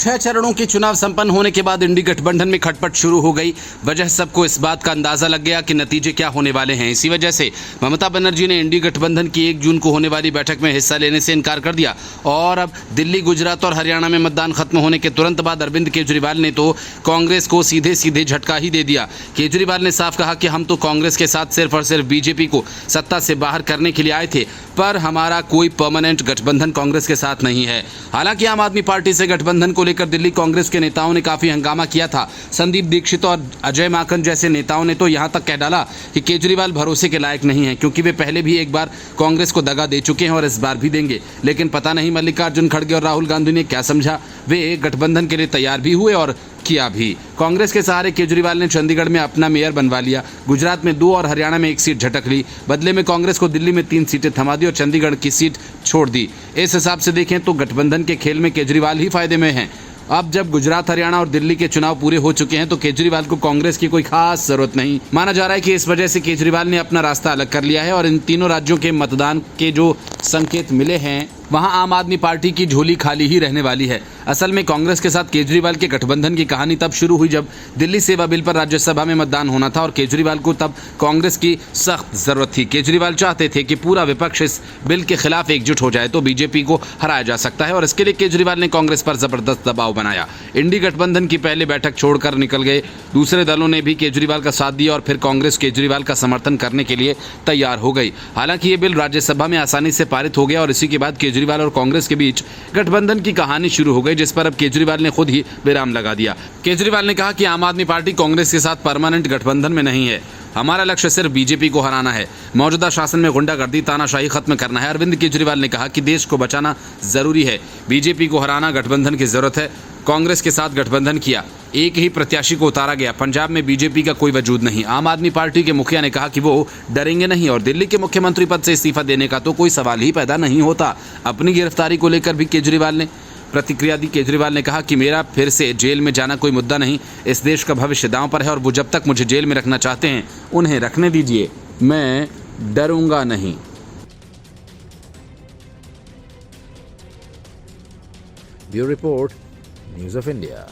6 चरणों के चुनाव संपन्न होने के बाद इंडी गठबंधन में खटपट शुरू हो गई। वजह सबको इस बात का अंदाजा लग गया कि नतीजे क्या होने वाले हैं। इसी वजह से ममता बनर्जी ने इंडी गठबंधन की 1 जून को होने वाली बैठक में हिस्सा लेने से इनकार कर दिया और अब दिल्ली, गुजरात और हरियाणा में मतदान खत्म होने के तुरंत बाद अरविंद केजरीवाल ने तो कांग्रेस को सीधे सीधे झटका ही दे दिया। केजरीवाल ने साफ कहा कि हम तो कांग्रेस के साथ सिर्फ और सिर्फ बीजेपी को सत्ता से बाहर करने के लिए आए थे, पर हमारा कोई परमानेंट गठबंधन कांग्रेस के साथ नहीं है। हालांकि आम आदमी पार्टी से गठबंधन को लेकर दिल्ली कांग्रेस के नेताओं ने काफी हंगामा किया था। संदीप दीक्षित और अजय माकन जैसे नेताओं ने तो यहां तक कह डाला कि केजरीवाल भरोसे के लायक नहीं है, क्योंकि वे पहले भी एक बार कांग्रेस को दगा दे चुके हैं और इस बार भी देंगे। लेकिन पता नहीं मल्लिकार्जुन खड़गे और राहुल गांधी ने क्या समझा, वे गठबंधन के लिए तैयार भी हुए और किया भी। कांग्रेस के सहारे केजरीवाल ने चंडीगढ़ में अपना मेयर बनवा लिया, गुजरात में 2 और हरियाणा में 1 सीट झटक ली। बदले में कांग्रेस को दिल्ली में 3 सीटें थमा दी और चंडीगढ़ की सीट छोड़ दी। इस हिसाब से देखें तो गठबंधन के खेल में केजरीवाल ही फायदे में हैं। अब जब गुजरात, हरियाणा और दिल्ली के चुनाव पूरे हो चुके हैं तो केजरीवाल को कांग्रेस की कोई खास जरूरत नहीं। माना जा रहा है कि इस वजह से केजरीवाल ने अपना रास्ता अलग कर लिया है और इन तीनों राज्यों के मतदान के जो संकेत मिले हैं वहां आम आदमी पार्टी की झोली खाली ही रहने वाली है। असल में कांग्रेस के साथ केजरीवाल के गठबंधन की कहानी तब शुरू हुई जब दिल्ली सेवा बिल पर राज्यसभा में मतदान होना था और केजरीवाल को तब कांग्रेस की सख्त जरूरत थी। केजरीवाल चाहते थे कि पूरा विपक्ष इस बिल के खिलाफ एकजुट हो जाए तो बीजेपी को हराया जा सकता है और इसके लिए केजरीवाल ने कांग्रेस पर जबरदस्त दबाव बनाया। इंडी गठबंधन की पहली बैठक छोड़कर निकल गए। दूसरे दलों ने भी केजरीवाल का साथ दिया और फिर कांग्रेस केजरीवाल का समर्थन करने के लिए तैयार हो गई। हालांकि ये बिल राज्यसभा में आसानी से पारित हो गया और इसी के बाद केजरीवाल और कांग्रेस के बीच गठबंधन की कहानी शुरू हो गई, जिस पर अब केजरीवाल ने खुद ही विराम लगा दिया। केजरीवाल ने कहा कि आम आदमी पार्टी कांग्रेस के साथ परमानेंट गठबंधन में नहीं है। हमारा लक्ष्य सिर्फ बीजेपी को हराना है, मौजूदा शासन में गुंडागर्दी, तानाशाही खत्म करना है। अरविंद केजरीवाल ने कहा कि देश को बचाना जरूरी है, बीजेपी को हराना गठबंधन की जरूरत है। कांग्रेस के साथ गठबंधन किया, एक ही प्रत्याशी को उतारा गया। पंजाब में बीजेपी का कोई वजूद नहीं। आम आदमी पार्टी के मुखिया ने कहा कि वो डरेंगे नहीं और दिल्ली के मुख्यमंत्री पद से इस्तीफा देने का तो कोई सवाल ही पैदा नहीं होता। अपनी गिरफ्तारी को लेकर भी केजरीवाल ने प्रतिक्रिया दी। केजरीवाल ने कहा कि मेरा फिर से जेल में जाना कोई मुद्दा नहीं, इस देश का भविष्य दांव पर है और वो जब तक मुझे जेल में रखना चाहते हैं उन्हें रखने दीजिए, मैं डरूंगा नहीं। Bureau report, news of India.